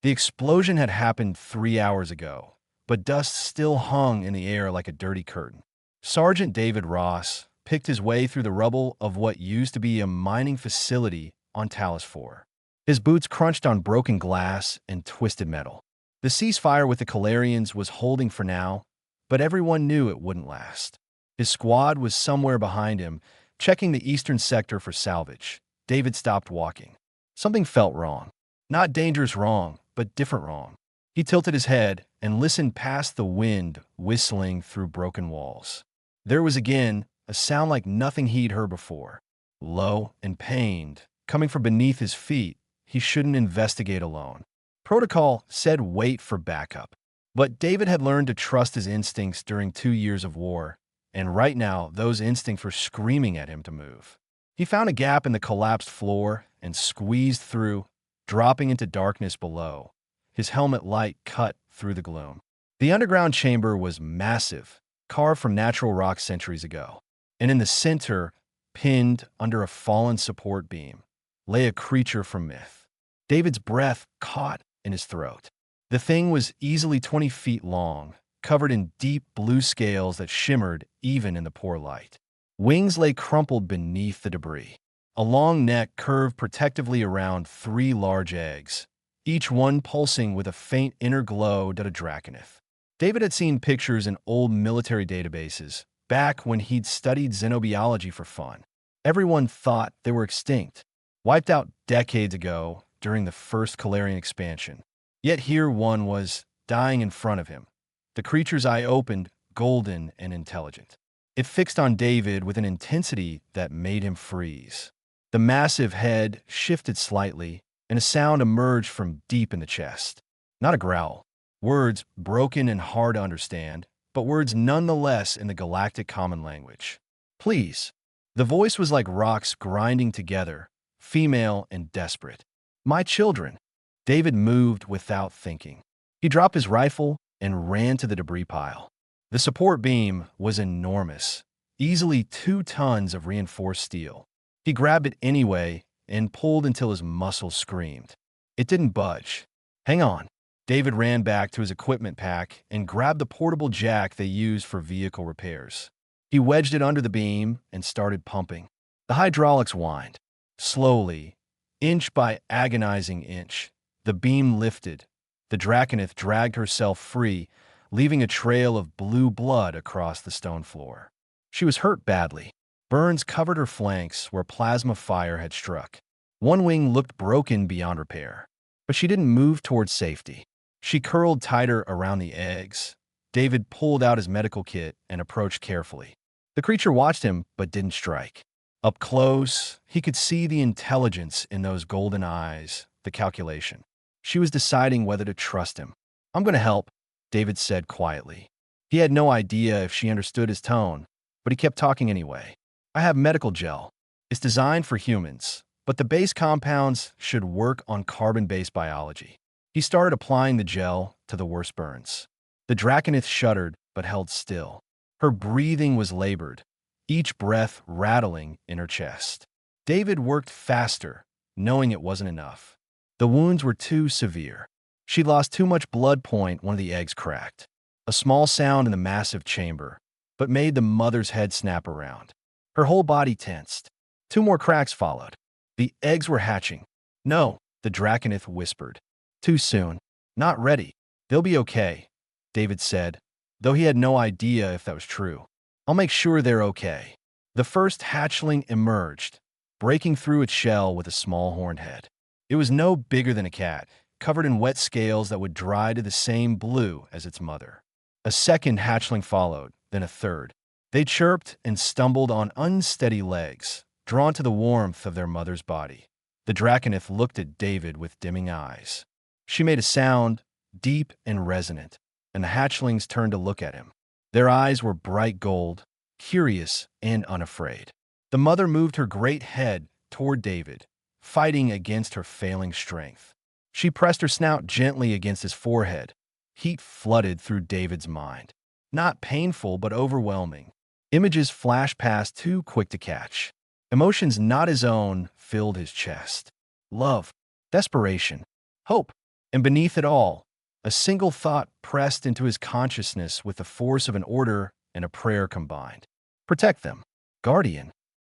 The explosion had happened 3 hours ago, but dust still hung in the air like a dirty curtain. Sergeant David Ross picked his way through the rubble of what used to be a mining facility on Talos 4. His boots crunched on broken glass and twisted metal. The ceasefire with the Calarians was holding for now, but everyone knew it wouldn't last. His squad was somewhere behind him, checking the eastern sector for salvage. David stopped walking. Something felt wrong. Not dangerous wrong, but different wrong. He tilted his head and listened past the wind whistling through broken walls. There was again a sound like nothing he'd heard before. Low and pained, coming from beneath his feet. He shouldn't investigate alone. Protocol said wait for backup. But David had learned to trust his instincts during 2 years of war, and right now those instincts were screaming at him to move. He found a gap in the collapsed floor and squeezed through, dropping into darkness below. His helmet light cut through the gloom. The underground chamber was massive, carved from natural rock centuries ago. And in the center, pinned under a fallen support beam, lay a creature from myth. David's breath caught in his throat. The thing was easily 20 feet long, covered in deep blue scales that shimmered even in the poor light. Wings lay crumpled beneath the debris. A long neck curved protectively around 3 large eggs, each one pulsing with a faint inner glow to a draconith. David had seen pictures in old military databases, back when he'd studied xenobiology for fun. Everyone thought they were extinct, wiped out decades ago during the first Calarian expansion. Yet here one was, dying in front of him. The creature's eye opened, golden and intelligent. It fixed on David with an intensity that made him freeze. The massive head shifted slightly, and a sound emerged from deep in the chest. Not a growl. Words broken and hard to understand, but words nonetheless in the galactic common language. Please. The voice was like rocks grinding together, female and desperate. My children. David moved without thinking. He dropped his rifle and ran to the debris pile. The support beam was enormous, easily 2 tons of reinforced steel. He grabbed it anyway and pulled until his muscles screamed. It didn't budge. Hang on. David ran back to his equipment pack and grabbed the portable jack they used for vehicle repairs. He wedged it under the beam and started pumping. The hydraulics whined. Slowly, inch by agonizing inch, the beam lifted. The draconith dragged herself free, leaving a trail of blue blood across the stone floor. She was hurt badly. Burns covered her flanks where plasma fire had struck. One wing looked broken beyond repair, but she didn't move towards safety. She curled tighter around the eggs. David pulled out his medical kit and approached carefully. The creature watched him but didn't strike. Up close, he could see the intelligence in those golden eyes, the calculation. She was deciding whether to trust him. I'm going to help, David said quietly. He had no idea if she understood his tone, but he kept talking anyway. I have medical gel. It's designed for humans, but the base compounds should work on carbon-based biology. He started applying the gel to the worst burns. The draconith shuddered but held still. Her breathing was labored, each breath rattling in her chest. David worked faster, knowing it wasn't enough. The wounds were too severe. She'd lost too much blood point. One of the eggs cracked. A small sound in the massive chamber, but made the mother's head snap around. Her whole body tensed. 2 more cracks followed. The eggs were hatching. No, the draconith whispered. Too soon. Not ready. They'll be okay, David said, though he had no idea if that was true. I'll make sure they're okay. The first hatchling emerged, breaking through its shell with a small horned head. It was no bigger than a cat, covered in wet scales that would dry to the same blue as its mother. A second hatchling followed, then a third. They chirped and stumbled on unsteady legs, drawn to the warmth of their mother's body. The draconith looked at David with dimming eyes. She made a sound, deep and resonant, and the hatchlings turned to look at him. Their eyes were bright gold, curious and unafraid. The mother moved her great head toward David, fighting against her failing strength. She pressed her snout gently against his forehead. Heat flooded through David's mind. Not painful, but overwhelming. Images flashed past too quick to catch. Emotions not his own filled his chest. Love, desperation, hope. And beneath it all, a single thought pressed into his consciousness with the force of an order and a prayer combined. Protect them, Guardian.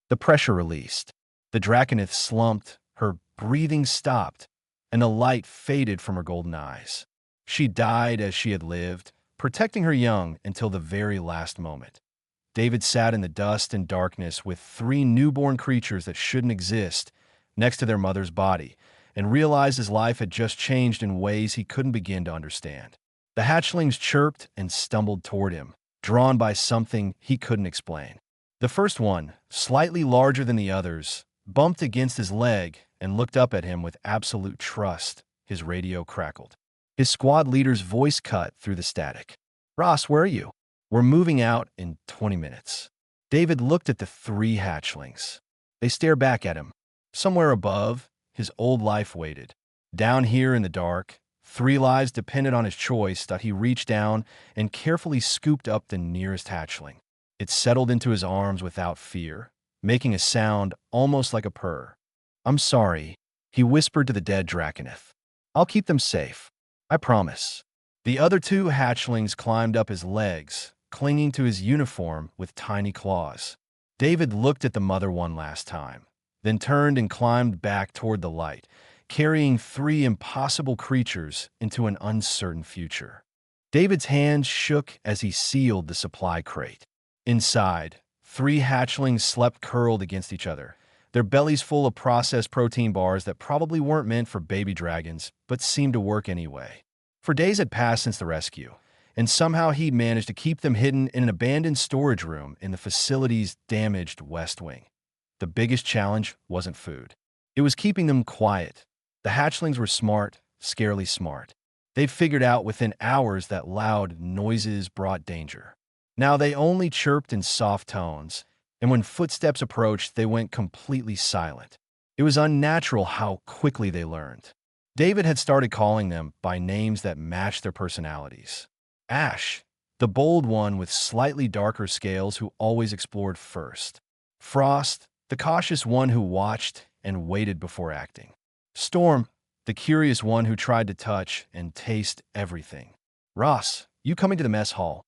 The pressure released. The Draconith slumped, her breathing stopped, and the light faded from her golden eyes. She died as she had lived, protecting her young until the very last moment. David sat in the dust and darkness with three newborn creatures that shouldn't exist next to their mother's body, and realized his life had just changed in ways he couldn't begin to understand. The hatchlings chirped and stumbled toward him, drawn by something he couldn't explain. The first one, slightly larger than the others, bumped against his leg and looked up at him with absolute trust. His radio crackled. His squad leader's voice cut through the static. "Ross, where are you? We're moving out in 20 minutes. David looked at the three hatchlings. They stared back at him. Somewhere above, his old life waited. Down here in the dark, three lives depended on his choice that he reached down and carefully scooped up the nearest hatchling. It settled into his arms without fear, making a sound almost like a purr. "I'm sorry," he whispered to the dead Draconith. "I'll keep them safe. I promise." The other two hatchlings climbed up his legs, clinging to his uniform with tiny claws. David looked at the mother one last time, then turned and climbed back toward the light, carrying three impossible creatures into an uncertain future. David's hands shook as he sealed the supply crate. Inside, three hatchlings slept curled against each other, their bellies full of processed protein bars that probably weren't meant for baby dragons, but seemed to work anyway. For days had passed since the rescue, and somehow he'd managed to keep them hidden in an abandoned storage room in the facility's damaged West Wing. The biggest challenge wasn't food. It was keeping them quiet. The hatchlings were smart, scarily smart. They'd figured out within hours that loud noises brought danger. Now they only chirped in soft tones, and when footsteps approached, they went completely silent. It was unnatural how quickly they learned. David had started calling them by names that matched their personalities. Ash, the bold one with slightly darker scales who always explored first. Frost, the cautious one who watched and waited before acting. Storm, the curious one who tried to touch and taste everything. "Ross, you coming to the mess hall?"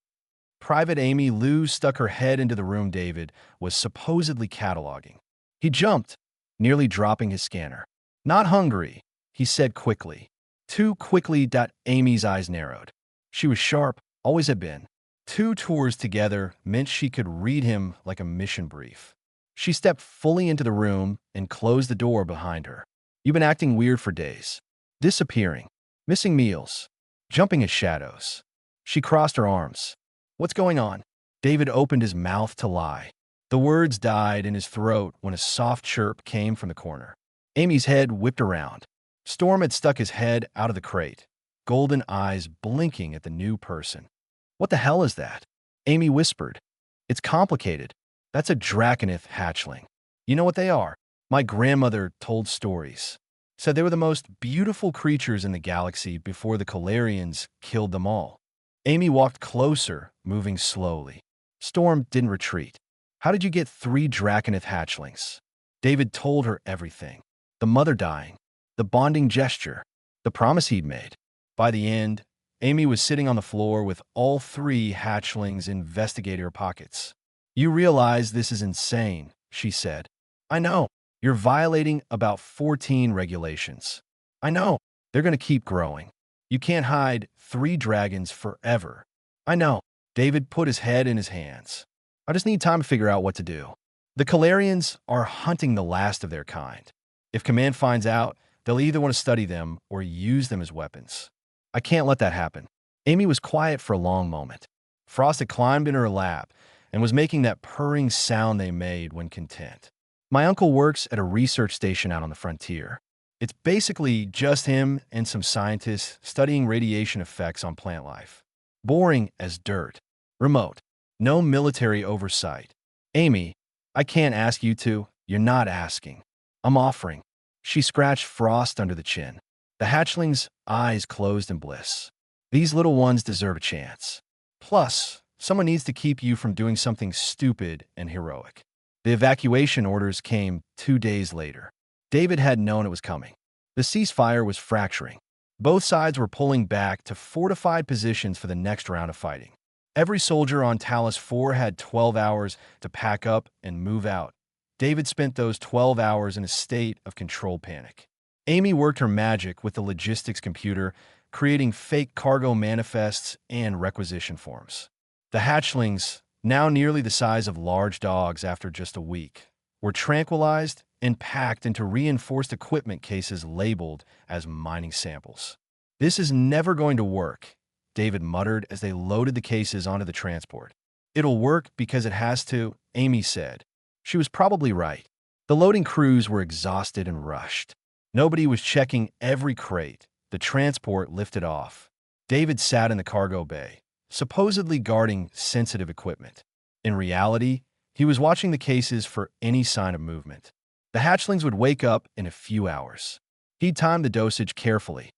Private Amy Lou stuck her head into the room David was supposedly cataloging. He jumped, nearly dropping his scanner. "Not hungry," he said quickly. Too quickly that Amy's eyes narrowed. She was sharp, always had been. 2 tours together meant she could read him like a mission brief. She stepped fully into the room and closed the door behind her. "You've been acting weird for days. Disappearing. Missing meals. Jumping as shadows." She crossed her arms. "What's going on?" David opened his mouth to lie. The words died in his throat when a soft chirp came from the corner. Amy's head whipped around. Storm had stuck his head out of the crate, golden eyes blinking at the new person. "What the hell is that?" Amy whispered. "It's complicated. That's a Draconith hatchling. You know what they are? My grandmother told stories. Said they were the most beautiful creatures in the galaxy before the Calarians killed them all." Amy walked closer, moving slowly. Storm didn't retreat. "How did you get 3 Draconith hatchlings?" David told her everything. The mother dying, the bonding gesture, the promise he'd made. By the end, Amy was sitting on the floor with all 3 hatchlings investigating her pockets. "You realize this is insane," she said. "I know. You're violating about 14 regulations. I know. They're going to keep growing. You can't hide 3 dragons forever. I know." David put his head in his hands. "I just need time to figure out what to do. The Calarians are hunting the last of their kind. If Command finds out, they'll either want to study them or use them as weapons. I can't let that happen." Amy was quiet for a long moment. Frost had climbed in her lap and was making that purring sound they made when content. "My uncle works at a research station out on the frontier. It's basically just him and some scientists studying radiation effects on plant life. Boring as dirt. Remote. No military oversight. Amy, I can't ask you to. You're not asking. I'm offering." She scratched Frost under the chin. The hatchling's eyes closed in bliss. "These little ones deserve a chance. Plus, someone needs to keep you from doing something stupid and heroic." The evacuation orders came 2 days later. David had known it was coming. The ceasefire was fracturing. Both sides were pulling back to fortified positions for the next round of fighting. Every soldier on Talus 4 had 12 hours to pack up and move out. David spent those 12 hours in a state of controlled panic. Amy worked her magic with the logistics computer, creating fake cargo manifests and requisition forms. The hatchlings, now nearly the size of large dogs after just a week, were tranquilized and packed into reinforced equipment cases labeled as mining samples. "This is never going to work," David muttered as they loaded the cases onto the transport. "It'll work because it has to," Amy said. She was probably right. The loading crews were exhausted and rushed. Nobody was checking every crate. The transport lifted off. David sat in the cargo bay, supposedly guarding sensitive equipment. In reality, he was watching the cases for any sign of movement. The hatchlings would wake up in a few hours. He timed the dosage carefully.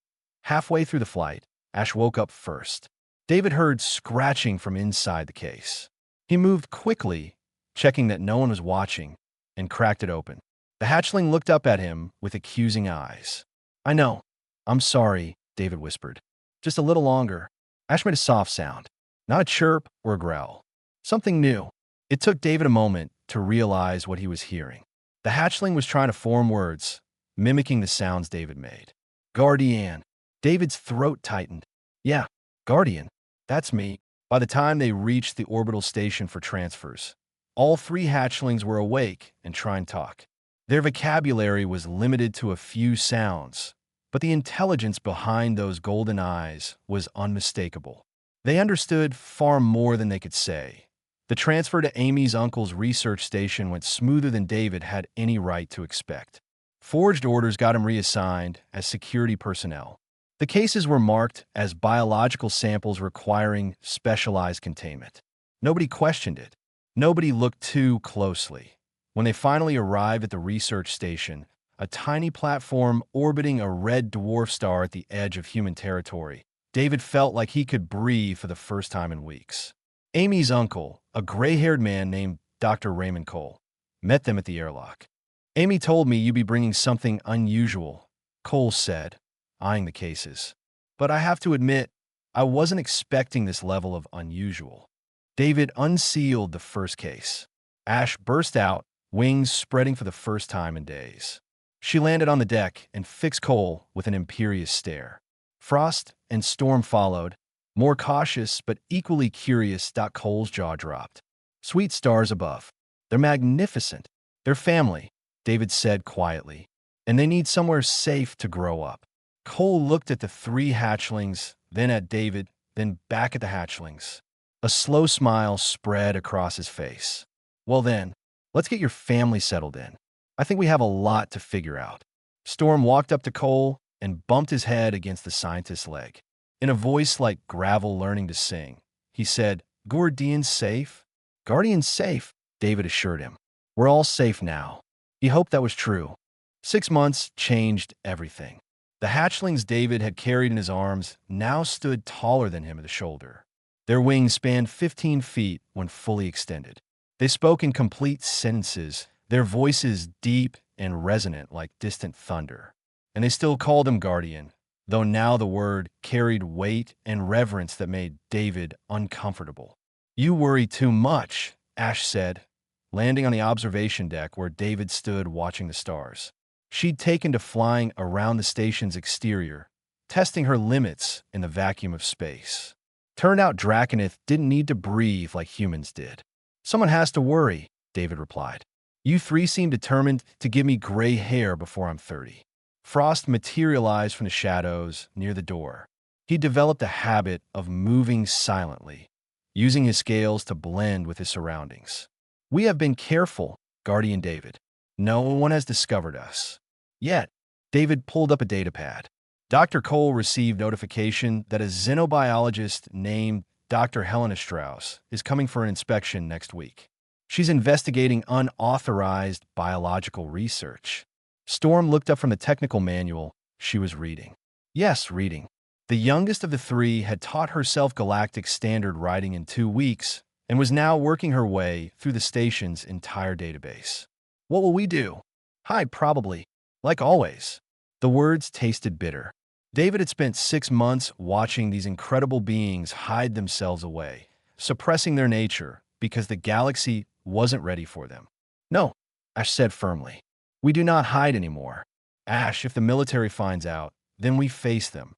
Halfway through the flight, Ash woke up first. David heard scratching from inside the case. He moved quickly, checking that no one was watching, and cracked it open. The hatchling looked up at him with accusing eyes. "I know. I'm sorry," David whispered. "Just a little longer." Ash made a soft sound, not a chirp or a growl. Something new. It took David a moment to realize what he was hearing. The hatchling was trying to form words, mimicking the sounds David made. "Guardian." David's throat tightened. "Yeah, Guardian. That's me." By the time they reached the orbital station for transfers, all three hatchlings were awake and trying to talk. Their vocabulary was limited to a few sounds, but the intelligence behind those golden eyes was unmistakable. They understood far more than they could say. The transfer to Amy's uncle's research station went smoother than David had any right to expect. Forged orders got him reassigned as security personnel. The cases were marked as biological samples requiring specialized containment. Nobody questioned it. Nobody looked too closely. When they finally arrived at the research station, a tiny platform orbiting a red dwarf star at the edge of human territory, David felt like he could breathe for the first time in weeks. Amy's uncle, a gray-haired man named Dr. Raymond Cole, met them at the airlock. "Amy told me you'd be bringing something unusual," Cole said, eyeing the cases. "But I have to admit, I wasn't expecting this level of unusual." David unsealed the first case. Ash burst out, wings spreading for the first time in days. She landed on the deck and fixed Cole with an imperious stare. Frost and Storm followed, more cautious but equally curious. Cole's jaw dropped. "Sweet stars above. They're magnificent. They're family," David said quietly, "and they need somewhere safe to grow up." Cole looked at the three hatchlings, then at David, then back at the hatchlings. A slow smile spread across his face. "Well then, let's get your family settled in. I think we have a lot to figure out." Storm walked up to Cole and bumped his head against the scientist's leg. In a voice like gravel learning to sing, he said, "Guardian's safe?" "Guardian's safe," David assured him. "We're all safe now." He hoped that was true. 6 months changed everything. The hatchlings David had carried in his arms now stood taller than him at the shoulder. Their wings spanned 15 feet when fully extended. They spoke in complete sentences, their voices deep and resonant like distant thunder. And they still called him Guardian, though now the word carried weight and reverence that made David uncomfortable. "You worry too much," Ash said, landing on the observation deck where David stood watching the stars. She'd taken to flying around the station's exterior, testing her limits in the vacuum of space. Turned out Draconith didn't need to breathe like humans did. "Someone has to worry," David replied. "You three seem determined to give me gray hair before I'm 30. Frost materialized from the shadows near the door. He developed a habit of moving silently, using his scales to blend with his surroundings. "We have been careful, Guardian David. No one has discovered us. Yet." David pulled up a datapad. Dr. Cole received notification that a xenobiologist named Dr. Helena Strauss is coming for an inspection next week. She's investigating unauthorized biological research. Storm looked up from the technical manual she was reading. Yes, reading. The youngest of the three had taught herself Galactic Standard writing in 2 weeks and was now working her way through the station's entire database. "What will we do?" "Hide, probably. Like always." The words tasted bitter. David had spent 6 months watching these incredible beings hide themselves away, suppressing their nature because the galaxy wasn't ready for them. No, Ash said firmly. We do not hide anymore. Ash, if the military finds out, then we face them.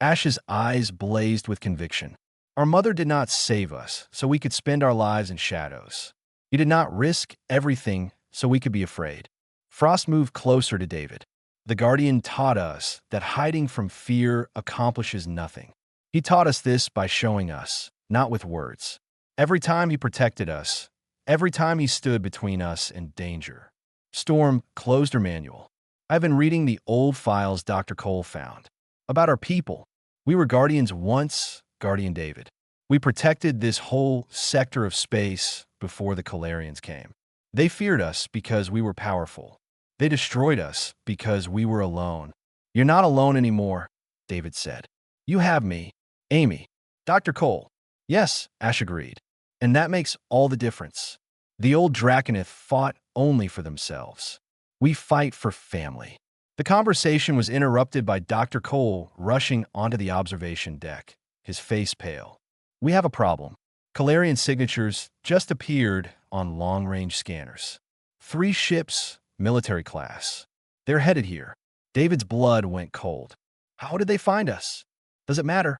Ash's eyes blazed with conviction. Our mother did not save us so we could spend our lives in shadows. You did not risk everything so we could be afraid. Frost moved closer to David. The Guardian taught us that hiding from fear accomplishes nothing. He taught us this by showing us, not with words. Every time he protected us, every time he stood between us and danger. Storm closed her manual. I've been reading the old files Dr. Cole found. About our people. We were Guardians once, Guardian David. We protected this whole sector of space before the Calarians came. They feared us because we were powerful. They destroyed us because we were alone. You're not alone anymore, David said. You have me, Amy. Dr. Cole. Yes, Ash agreed. And that makes all the difference. The old Draconith fought only for themselves. We fight for family. The conversation was interrupted by Dr. Cole rushing onto the observation deck, his face pale. We have a problem. Calarian signatures just appeared on long-range scanners. 3 ships, military class. They're headed here. David's blood went cold. How did they find us? Does it matter?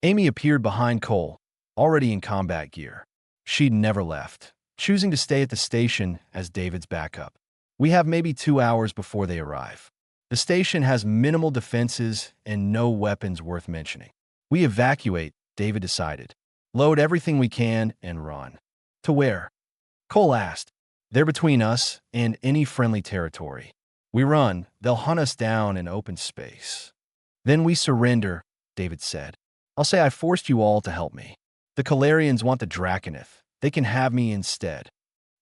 Amy appeared behind Cole, already in combat gear. She'd never left, choosing to stay at the station as David's backup. We have maybe 2 hours before they arrive. The station has minimal defenses and no weapons worth mentioning. We evacuate, David decided. Load everything we can and run. To where? Cole asked. They're between us and any friendly territory. We run, they'll hunt us down in open space. Then we surrender, David said. I'll say I forced you all to help me. The Calarians want the Draconith. They can have me instead.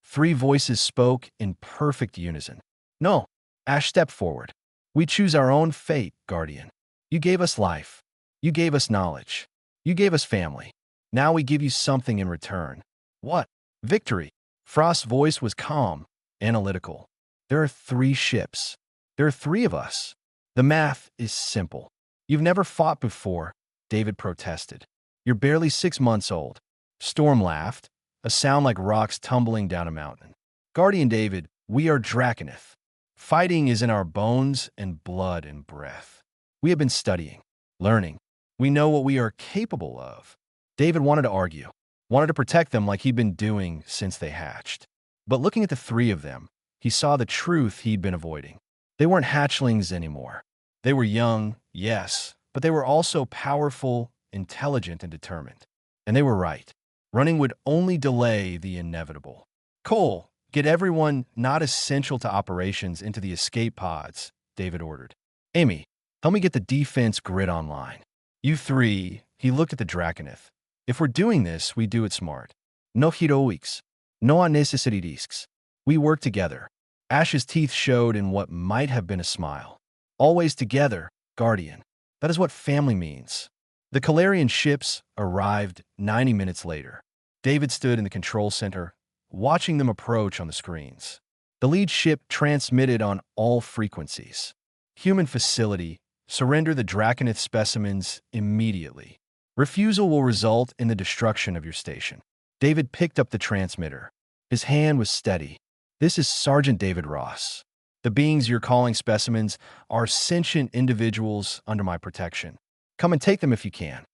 3 voices spoke in perfect unison. No, Ash stepped forward. We choose our own fate, Guardian. You gave us life. You gave us knowledge. You gave us family. Now we give you something in return. What? Victory. Frost's voice was calm, analytical. There are 3 ships. There are 3 of us. The math is simple. You've never fought before, David protested. You're barely 6 months old. Storm laughed, a sound like rocks tumbling down a mountain. Guardian David, we are Draconith. Fighting is in our bones and blood and breath. We have been studying, learning. We know what we are capable of. David wanted to argue, wanted to protect them like he'd been doing since they hatched. But looking at the 3 of them, he saw the truth he'd been avoiding. They weren't hatchlings anymore. They were young, yes, but they were also powerful, intelligent, and determined. And they were right. Running would only delay the inevitable. Cole, get everyone not essential to operations into the escape pods, David ordered. Amy, help me get the defense grid online. You 3, he looked at the Draconith. If we're doing this, we do it smart. No heroics. No unnecessary risks. We work together. Ash's teeth showed in what might have been a smile. Always together, Guardian. That is what family means. The Calarian ships arrived 90 minutes later. David stood in the control center, watching them approach on the screens. The lead ship transmitted on all frequencies. Human facility, surrender the Draconith specimens immediately. Refusal will result in the destruction of your station. David picked up the transmitter. His hand was steady. This is Sergeant David Ross. The beings you're calling specimens are sentient individuals under my protection. Come and take them if you can.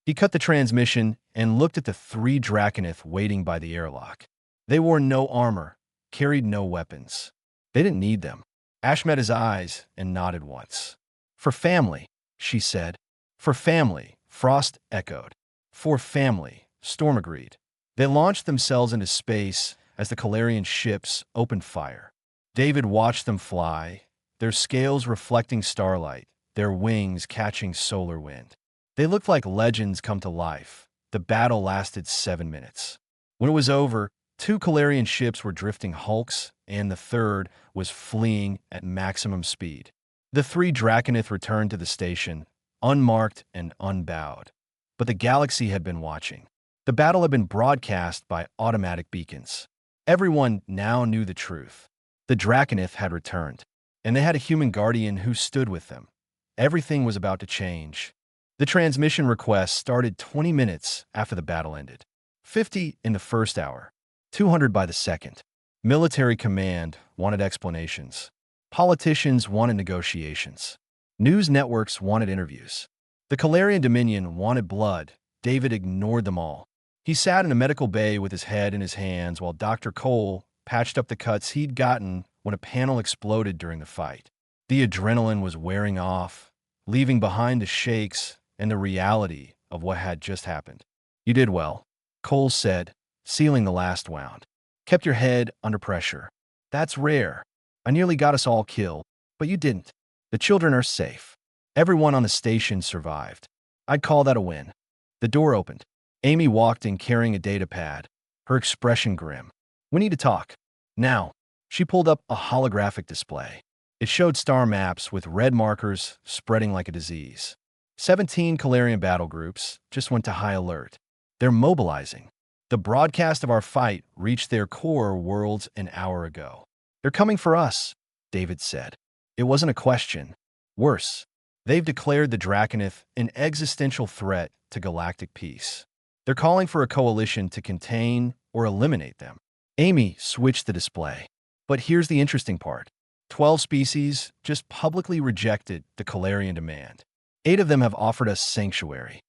He cut the transmission and looked at the 3 Draconith waiting by the airlock. They wore no armor, carried no weapons. They didn't need them. Ash met his eyes and nodded once. For family, she said. For family, Frost echoed. For family, Storm agreed. They launched themselves into space as the Calarian ships opened fire. David watched them fly, their scales reflecting starlight, their wings catching solar wind. They looked like legends come to life. The battle lasted 7 minutes. When it was over, 2 Calarian ships were drifting hulks, and the 3rd was fleeing at maximum speed. The 3 Draconith returned to the station, unmarked and unbowed. But the galaxy had been watching. The battle had been broadcast by automatic beacons. Everyone now knew the truth. The Draconith had returned, and they had a human guardian who stood with them. Everything was about to change. The transmission request started 20 minutes after the battle ended. 50 in the first hour, 200 by the second. Military command wanted explanations. Politicians wanted negotiations. News networks wanted interviews. The Calarian Dominion wanted blood. David ignored them all. He sat in a medical bay with his head in his hands while Dr. Cole patched up the cuts he'd gotten when a panel exploded during the fight. The adrenaline was wearing off, leaving behind the shakes and the reality of what had just happened. "You did well," Cole said, sealing the last wound. "Kept your head under pressure. That's rare. I nearly got us all killed, but you didn't. The children are safe. Everyone on the station survived. I'd call that a win." The door opened. Amy walked in carrying a data pad, her expression grim. "We need to talk. Now." She pulled up a holographic display. It showed star maps with red markers spreading like a disease. 17 Calarian battle groups just went to high alert. They're mobilizing. The broadcast of our fight reached their core worlds an hour ago. "They're coming for us," David said. It wasn't a question. Worse, they've declared the Draconith an existential threat to galactic peace. They're calling for a coalition to contain or eliminate them. Amy switched the display. But here's the interesting part. 12 species just publicly rejected the Calarian demand. 8 of them have offered us sanctuary.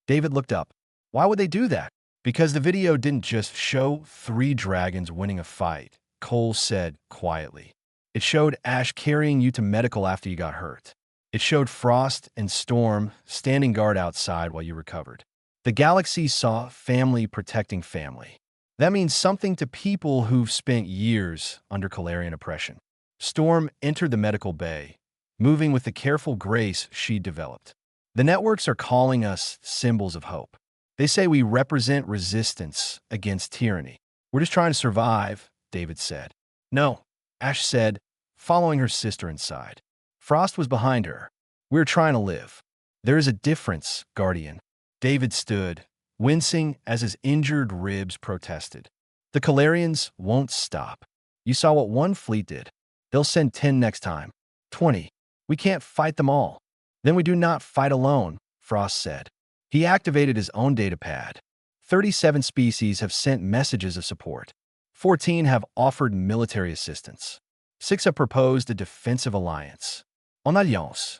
David looked up. Why would they do that? Because the video didn't just show 3 dragons winning a fight, Cole said quietly. It showed Ash carrying you to medical after you got hurt. It showed Frost and Storm standing guard outside while you recovered. The galaxy saw family protecting family. That means something to people who've spent years under Calarian oppression. Storm entered the medical bay, moving with the careful grace she'd developed. "The networks are calling us symbols of hope. They say we represent resistance against tyranny. We're just trying to survive," David said. "No," Ash said, following her sister inside. Frost was behind her. "We're trying to live." "There is a difference, Guardian." David stood, wincing as his injured ribs protested. "The Calarians won't stop. You saw what one fleet did. They'll send 10 next time. 20. We can't fight them all." "Then we do not fight alone," Frost said. He activated his own data pad. 37 species have sent messages of support. 14 have offered military assistance. 6 have proposed a defensive alliance. En alliance.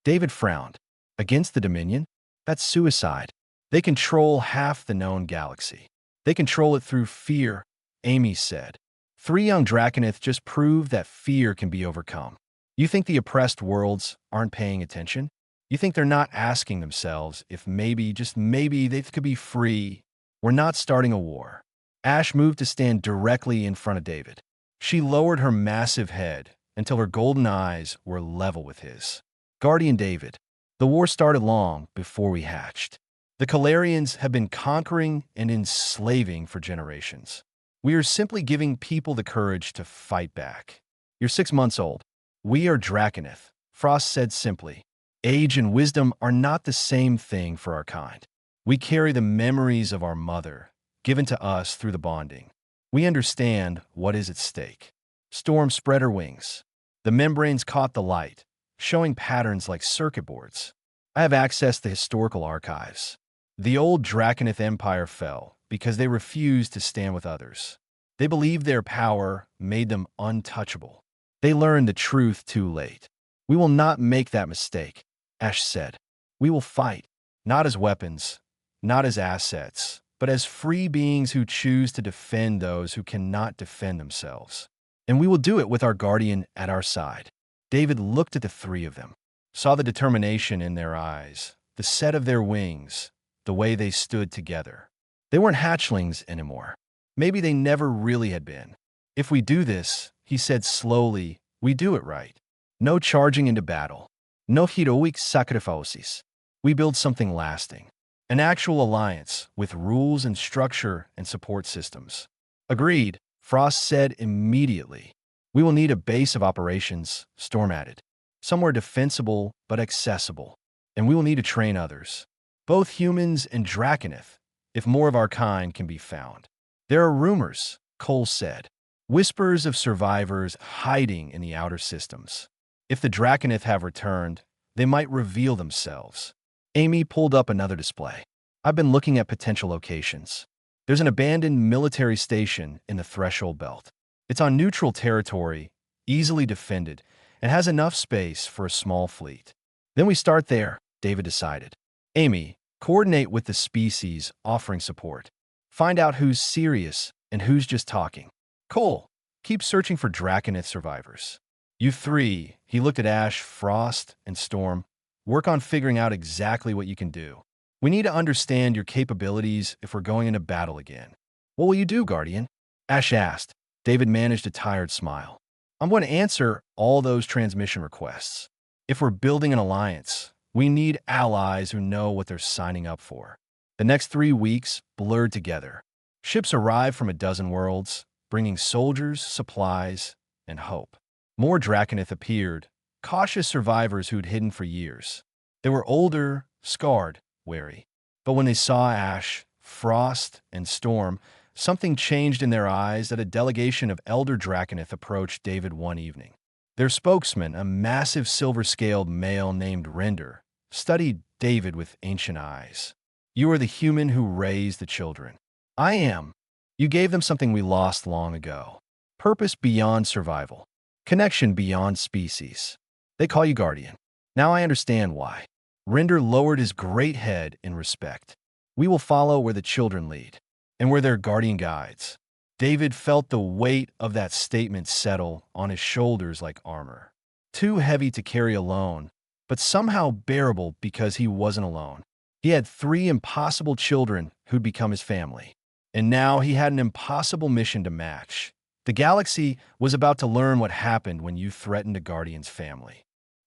David frowned. Against the Dominion? That's suicide. They control half the known galaxy. They control it through fear, Amy said. 3 young Draconith just proved that fear can be overcome. You think the oppressed worlds aren't paying attention? You think they're not asking themselves if maybe, just maybe, they could be free? We're not starting a war. Ash moved to stand directly in front of David. She lowered her massive head until her golden eyes were level with his. "Guardian David, the war started long before we hatched. The Calarians have been conquering and enslaving for generations. We are simply giving people the courage to fight back. You're 6 months old. We are Draconith," Frost said simply. "Age and wisdom are not the same thing for our kind. We carry the memories of our mother, given to us through the bonding. We understand what is at stake." Storm spread her wings. The membranes caught the light, showing patterns like circuit boards. "I have accessed the historical archives. The old Draconith Empire fell because they refused to stand with others. They believed their power made them untouchable. They learned the truth too late. We will not make that mistake," Ash said. "We will fight, not as weapons, not as assets, but as free beings who choose to defend those who cannot defend themselves. And we will do it with our guardian at our side." David looked at the 3 of them, saw the determination in their eyes, the set of their wings, the way they stood together. They weren't hatchlings anymore. Maybe they never really had been. "If we do this," he said slowly, "we do it right. No charging into battle. No heroic sacrifices. We build something lasting. An actual alliance with rules and structure and support systems." "Agreed," Frost said immediately. "We will need a base of operations," Storm added. "Somewhere defensible but accessible. And we will need to train others. Both humans and Draconith, if more of our kind can be found." "There are rumors," Cole said. "Whispers of survivors hiding in the outer systems. If the Draconith have returned, They might reveal themselves. Amy pulled up another display. I've been looking at potential locations. There's an abandoned military station in the Threshold Belt. It's on neutral territory, easily defended, and has enough space for a small fleet. Then we start there, David decided. Amy, coordinate with the species offering support. Find out who's serious and who's just talking. Cole, keep searching for Draconith survivors. You three, he looked at Ash, Frost, and Storm, work on figuring out exactly what you can do. We need to understand your capabilities if we're going into battle again. What will you do, Guardian? Ash asked. David managed a tired smile. I'm going to answer all those transmission requests. If we're building an alliance, we need allies who know what they're signing up for. The next 3 weeks blurred together. Ships arrived from a dozen worlds, bringing soldiers, supplies, and hope. More Draconith appeared, cautious survivors who'd hidden for years. They were older, scarred, wary. But when they saw Ash, Frost, and Storm, something changed in their eyes as a delegation of elder Draconith approached David one evening. Their spokesman, a massive silver-scaled male named Render, studied David with ancient eyes. You are the human who raised the children. I am. You gave them something we lost long ago. Purpose beyond survival. Connection beyond species. They call you Guardian. Now I understand why. Render lowered his great head in respect. We will follow where the children lead, and where their guardian guides. David felt the weight of that statement settle on his shoulders like armor. Too heavy to carry alone, but somehow bearable because he wasn't alone. He had 3 impossible children who'd become his family. And now he had an impossible mission to match. The galaxy was about to learn what happened when you threatened a Guardian's family.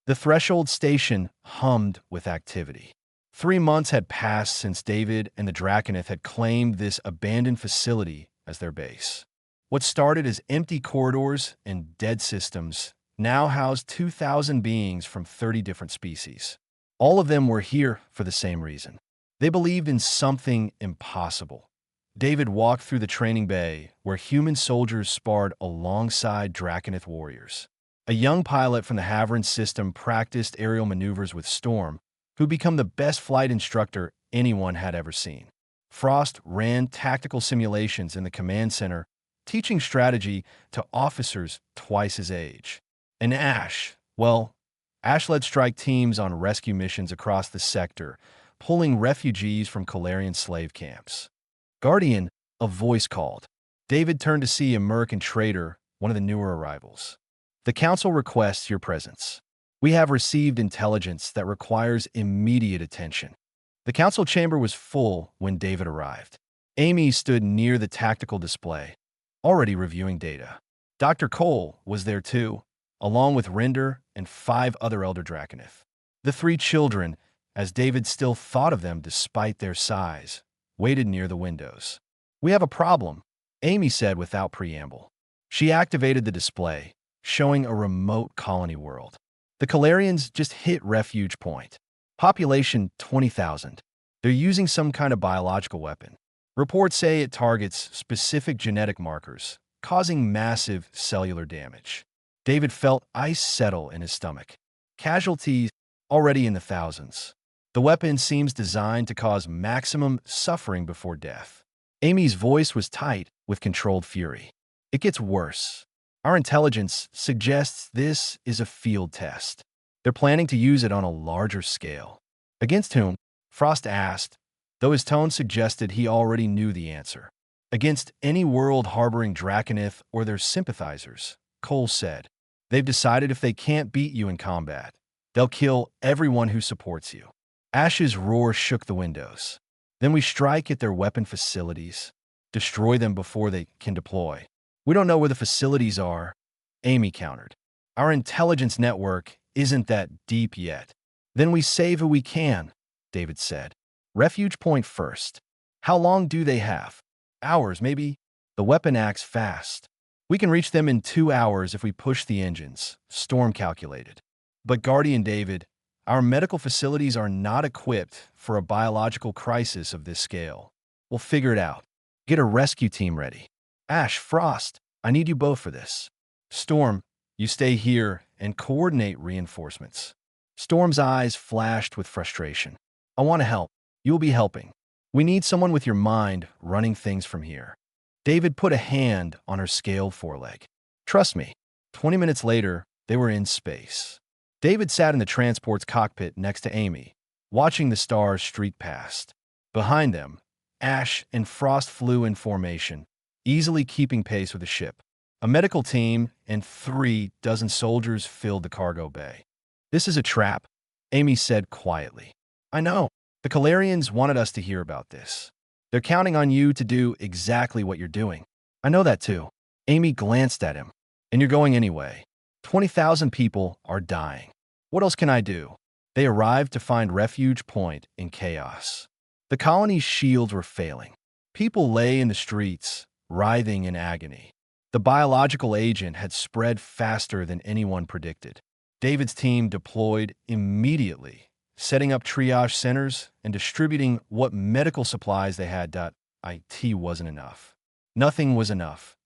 The Threshold Station hummed with activity. 3 months had passed since David and the Draconith had claimed this abandoned facility as their base. What started as empty corridors and dead systems now housed 2,000 beings from 30 different species. All of them were here for the same reason. They believed in something impossible. David walked through the training bay where human soldiers sparred alongside Draconith warriors. A young pilot from the Haveran system practiced aerial maneuvers with Storm, who'd become the best flight instructor anyone had ever seen. Frost ran tactical simulations in the command center, teaching strategy to officers twice his age. And Ash led strike teams on rescue missions across the sector, pulling refugees from Calarian slave camps. Guardian, a voice called. David turned to see a American trader, one of the newer arrivals. The Council requests your presence. We have received intelligence that requires immediate attention. The Council chamber was full when David arrived. Amy stood near the tactical display, already reviewing data. Dr. Cole was there too, along with Render and 5 other Elder Draconith. The 3 children, as David still thought of them despite their size, waited near the windows. We have a problem, Amy said without preamble. She activated the display, showing a remote colony world. The Calarians just hit refuge point. Population 20,000. They're using some kind of biological weapon. Reports say it targets specific genetic markers, causing massive cellular damage. David felt ice settle in his stomach. Casualties already in the thousands. The weapon seems designed to cause maximum suffering before death. Amy's voice was tight with controlled fury. It gets worse. Our intelligence suggests this is a field test. They're planning to use it on a larger scale. Against whom? Frost asked, though his tone suggested he already knew the answer. Against any world harboring Draconith or their sympathizers, Cole said. They've decided if they can't beat you in combat, they'll kill everyone who supports you. Ash's roar shook the windows. Then we strike at their weapon facilities, destroy them before they can deploy. We don't know where the facilities are, Amy countered. Our intelligence network isn't that deep yet. Then we save who we can, David said. Refuge point first. How long do they have? Hours, maybe? The weapon acts fast. We can reach them in 2 hours if we push the engines, Storm calculated. But Guardian David, our medical facilities are not equipped for a biological crisis of this scale. We'll figure it out. Get a rescue team ready. Ash, Frost, I need you both for this. Storm, you stay here and coordinate reinforcements. Storm's eyes flashed with frustration. I want to help. You'll be helping. We need someone with your mind running things from here. David put a hand on her scaled foreleg. Trust me. 20 minutes later, they were in space. David sat in the transport's cockpit next to Amy, watching the stars streak past. Behind them, Ash and Frost flew in formation, easily keeping pace with the ship. A medical team and 36 soldiers filled the cargo bay. This is a trap, Amy said quietly. I know. The Calarians wanted us to hear about this. They're counting on you to do exactly what you're doing. I know that too. Amy glanced at him. And you're going anyway. 20,000 people are dying. What else can I do? They arrived to find refuge point in chaos. The colony's shields were failing. People lay in the streets, writhing in agony. The biological agent had spread faster than anyone predicted. David's team deployed immediately, setting up triage centers and distributing what medical supplies they had. It wasn't enough. Nothing was enough.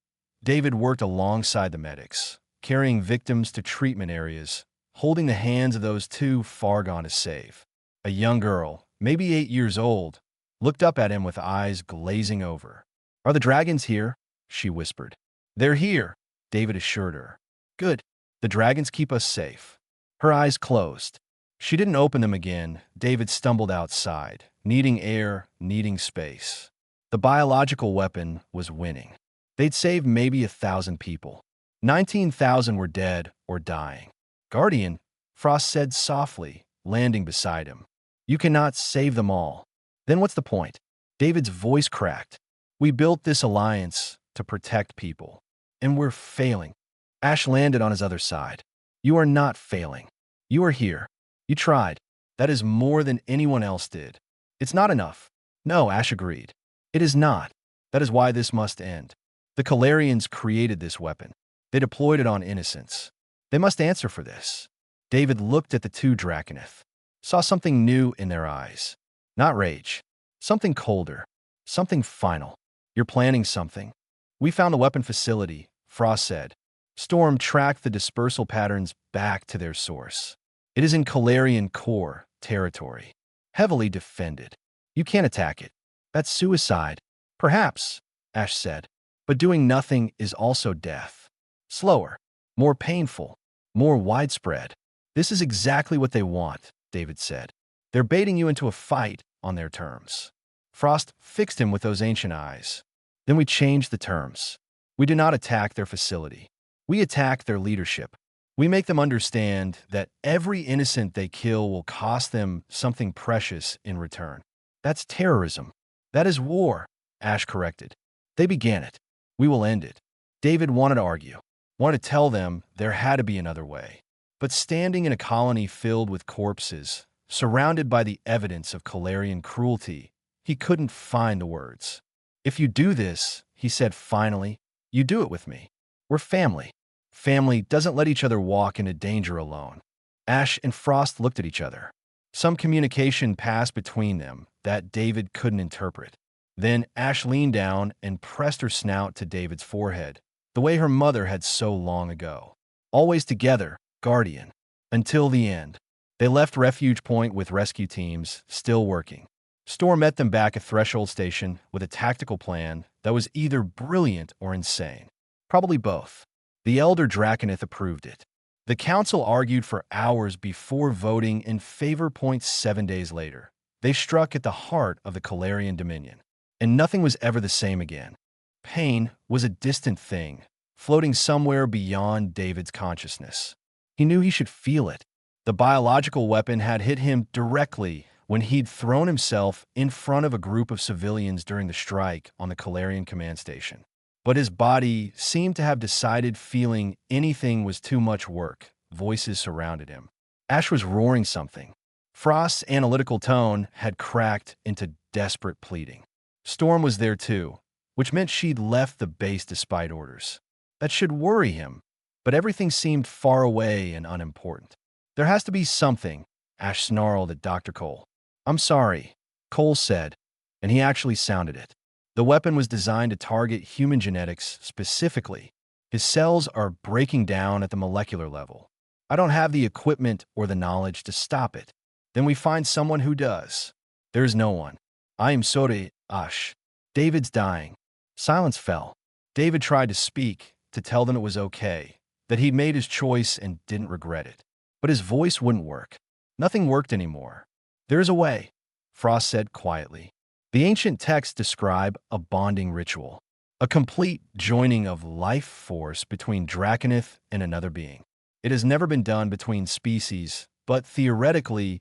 David worked alongside the medics, carrying victims to treatment areas, holding the hands of those too far gone to save. A young girl, maybe 8 years old, looked up at him with eyes glazing over. Are the dragons here? She whispered. They're here, David assured her. Good. The dragons keep us safe. Her eyes closed. She didn't open them again. David stumbled outside, needing air, needing space. The biological weapon was winning. They'd saved maybe 1,000 people. 19,000 were dead or dying. Guardian, Frost said softly, landing beside him. You cannot save them all. Then what's the point? David's voice cracked. We built this alliance to protect people. And we're failing. Ash landed on his other side. You are not failing. You are here. You tried. That is more than anyone else did. It's not enough. No, Ash agreed. It is not. That is why this must end. The Calarians created this weapon. They deployed it on innocents. They must answer for this. David looked at the two Draconeth, saw something new in their eyes. Not rage. Something colder. Something final. You're planning something. We found the weapon facility, Frost said. Storm tracked the dispersal patterns back to their source. It is in Calarian core territory. Heavily defended. You can't attack it. That's suicide. Perhaps, Ash said. But doing nothing is also death. Slower. More painful. More widespread. This is exactly what they want, David said. They're baiting you into a fight on their terms. Frost fixed him with those ancient eyes. Then we changed the terms. We do not attack their facility. We attack their leadership. We make them understand that every innocent they kill will cost them something precious in return. That's terrorism. That is war, Ash corrected. They began it. We will end it. David wanted to argue, wanted to tell them there had to be another way. But standing in a colony filled with corpses, surrounded by the evidence of Calarian cruelty, he couldn't find the words. If you do this, he said finally, you do it with me. We're family. Family doesn't let each other walk into danger alone. Ash and Frost looked at each other. Some communication passed between them that David couldn't interpret. Then Ash leaned down and pressed her snout to David's forehead, the way her mother had so long ago. Always together, Guardian. Until the end. They left Refuge Point with rescue teams still working. Storm met them back at Threshold Station with a tactical plan that was either brilliant or insane. Probably both. The Elder Draconeth approved it. The council argued for hours before voting in favor. 7 days later, they struck at the heart of the Calarian Dominion. And nothing was ever the same again. Pain was a distant thing, floating somewhere beyond David's consciousness. He knew he should feel it. The biological weapon had hit him directly when he'd thrown himself in front of a group of civilians during the strike on the Calarian command station. But his body seemed to have decided feeling anything was too much work. Voices surrounded him. Ash was roaring something. Frost's analytical tone had cracked into desperate pleading. Storm was there too, which meant she'd left the base despite orders. That should worry him, but everything seemed far away and unimportant. There has to be something, Ash snarled at Dr. Cole. I'm sorry, Cole said, and he actually sounded it. The weapon was designed to target human genetics specifically. His cells are breaking down at the molecular level. I don't have the equipment or the knowledge to stop it. Then we find someone who does. There is no one. I am sorry, Ash. David's dying. Silence fell. David tried to speak, to tell them it was okay, that he'd made his choice and didn't regret it. But his voice wouldn't work. Nothing worked anymore. There is a way, Frost said quietly. The ancient texts describe a bonding ritual, a complete joining of life force between Draconith and another being. It has never been done between species, but theoretically,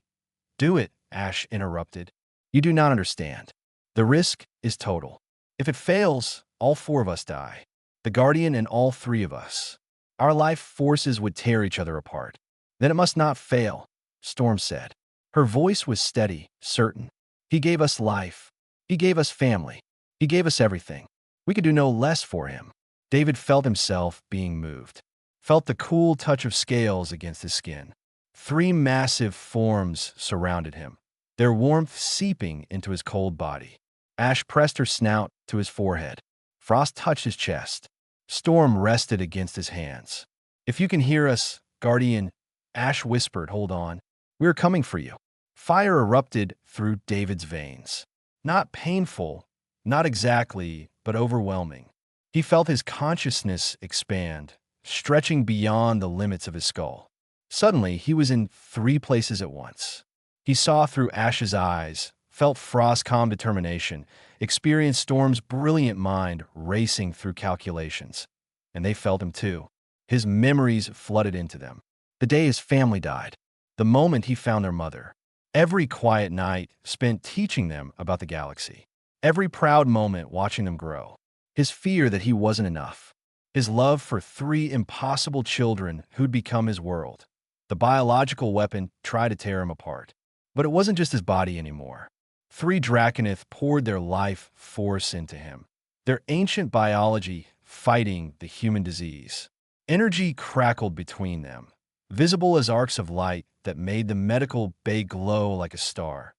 do it, Ash interrupted. You do not understand. The risk is total. If it fails, all four of us die. The Guardian and all three of us. Our life forces would tear each other apart. Then it must not fail, Storm said. Her voice was steady, certain. He gave us life. He gave us family. He gave us everything. We could do no less for him. David felt himself being moved. Felt the cool touch of scales against his skin. 3 massive forms surrounded him, their warmth seeping into his cold body. Ash pressed her snout to his forehead. Frost touched his chest. Storm rested against his hands. If you can hear us, Guardian, Ash whispered, hold on. We are coming for you. Fire erupted through David's veins. Not painful, not exactly, but overwhelming. He felt his consciousness expand, stretching beyond the limits of his skull. Suddenly, he was in 3 places at once. He saw through Ash's eyes, felt Frost's calm determination, experienced Storm's brilliant mind racing through calculations. And they felt him too. His memories flooded into them. The day his family died. The moment he found their mother. Every quiet night spent teaching them about the galaxy. Every proud moment watching them grow. His fear that he wasn't enough. His love for 3 impossible children who'd become his world. The biological weapon tried to tear him apart. But it wasn't just his body anymore. 3 Draconith poured their life force into him. Their ancient biology fighting the human disease. Energy crackled between them, visible as arcs of light that made the medical bay glow like a star.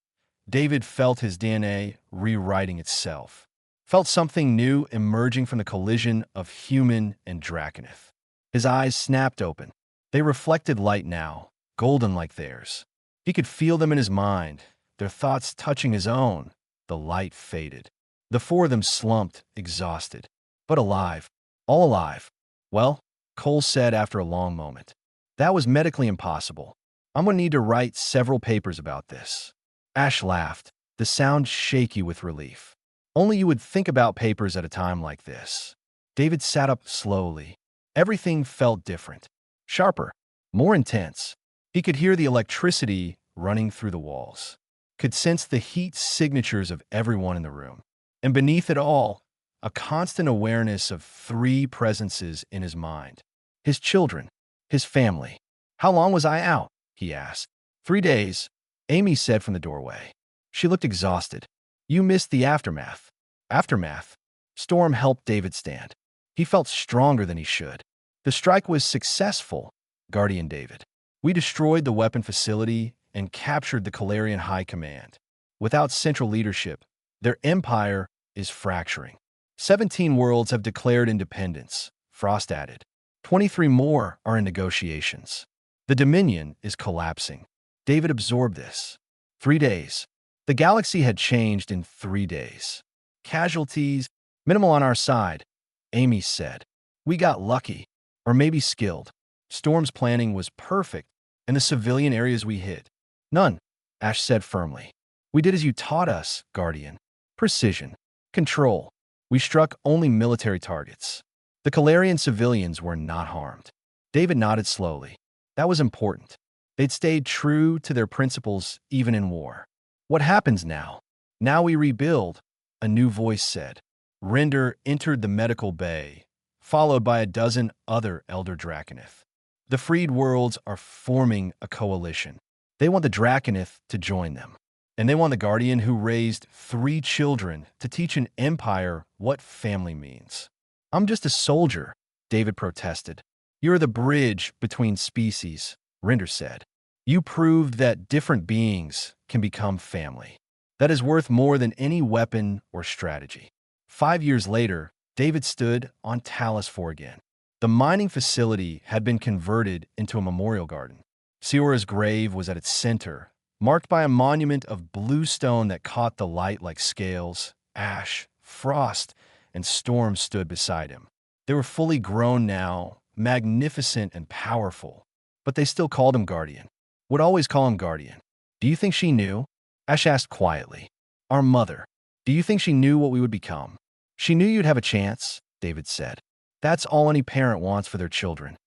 David felt his DNA rewriting itself. Felt something new emerging from the collision of human and Draconith. His eyes snapped open. They reflected light now, golden like theirs. He could feel them in his mind, their thoughts touching his own. The light faded. The 4 of them slumped, exhausted, but alive, all alive. Well, Cole said after a long moment, that was medically impossible. I'm going to need to write several papers about this. Ash laughed, the sound shaky with relief. Only you would think about papers at a time like this. David sat up slowly. Everything felt different. Sharper, more intense. He could hear the electricity running through the walls. Could sense the heat signatures of everyone in the room. And beneath it all, a constant awareness of 3 presences in his mind. His children, his family. How long was I out? He asked. 3 days, Amy said from the doorway. She looked exhausted. You missed the aftermath. Aftermath? Storm helped David stand. He felt stronger than he should. The strike was successful, Guardian David. We destroyed the weapon facility and captured the Calarian High Command. Without central leadership, their empire is fracturing. 17 worlds have declared independence, Frost added. 23 more are in negotiations. The Dominion is collapsing. David absorbed this. 3 days. The galaxy had changed in 3 days. Casualties, minimal on our side, Amy said. We got lucky, or maybe skilled. Storm's planning was perfect, and the civilian areas we hit. None, Ash said firmly. We did as you taught us, Guardian. Precision. Control. We struck only military targets. The Calarian civilians were not harmed. David nodded slowly. That was important. They'd stayed true to their principles even in war. What happens now? Now we rebuild, a new voice said. Render entered the medical bay, followed by a dozen other Elder Draconith. The freed worlds are forming a coalition. They want the Draconith to join them. And they want the Guardian who raised 3 children to teach an empire what family means. I'm just a soldier, David protested. You're the bridge between species, Render said. You proved that different beings can become family. That is worth more than any weapon or strategy. 5 years later, David stood on Talos 4 again. The mining facility had been converted into a memorial garden. Siora's grave was at its center, marked by a monument of blue stone that caught the light like scales. Ash, Frost, and Storm stood beside him. They were fully grown now, magnificent and powerful, but they still called him Guardian. Would always call him Guardian. Do you think she knew? Ash asked quietly. Our mother. Do you think she knew what we would become? She knew you'd have a chance, David said. That's all any parent wants for their children.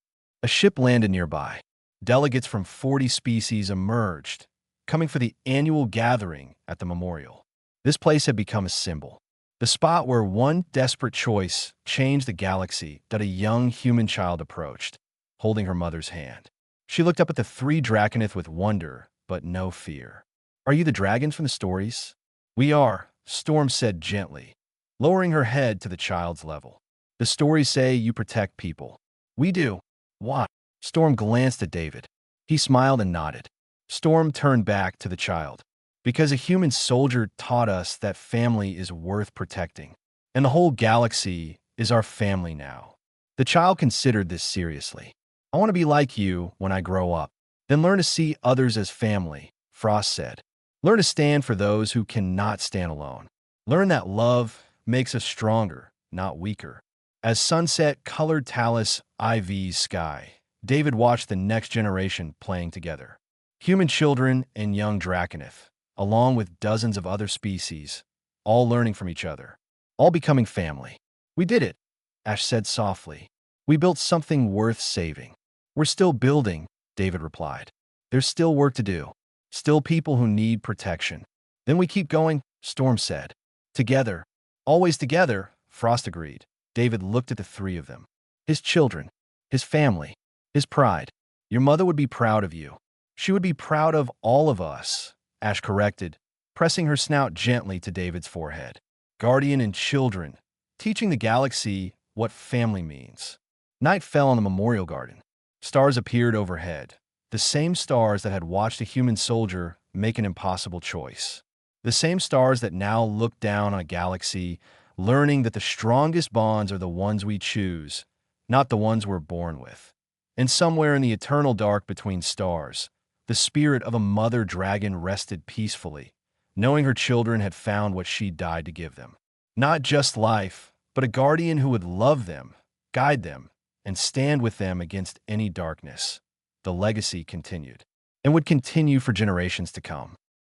A ship landed nearby. Delegates from 40 species emerged, coming for the annual gathering at the memorial. This place had become a symbol. The spot where one desperate choice changed the galaxy that a young human child approached, holding her mother's hand. She looked up at the three Draconith with wonder, but no fear. Are you the dragons from the stories? We are, Storm said gently, lowering her head to the child's level. The stories say you protect people. We do. Why? Storm glanced at David. He smiled and nodded. Storm turned back to the child. Because a human soldier taught us that family is worth protecting. And the whole galaxy is our family now. The child considered this seriously. I want to be like you when I grow up. Then learn to see others as family, Frost said. Learn to stand for those who cannot stand alone. Learn that love makes us stronger, not weaker. As sunset colored Talus IV's sky, David watched the next generation playing together. Human children and young Draconith, along with dozens of other species, all learning from each other, all becoming family. We did it, Ash said softly. We built something worth saving. We're still building, David replied. There's still work to do. Still people who need protection. Then we keep going, Storm said. Together. Always together, Frost agreed. David looked at the three of them. His children, his family, his pride. Your mother would be proud of you. She would be proud of all of us, Ash corrected, pressing her snout gently to David's forehead. Guardian and children, teaching the galaxy what family means. Night fell on the memorial garden. Stars appeared overhead, the same stars that had watched a human soldier make an impossible choice. The same stars that now looked down on a galaxy, learning that the strongest bonds are the ones we choose, not the ones we're born with. And somewhere in the eternal dark between stars, the spirit of a mother dragon rested peacefully, knowing her children had found what she died to give them. Not just life, but a guardian who would love them, guide them, and stand with them against any darkness. The legacy continued, and would continue for generations to come.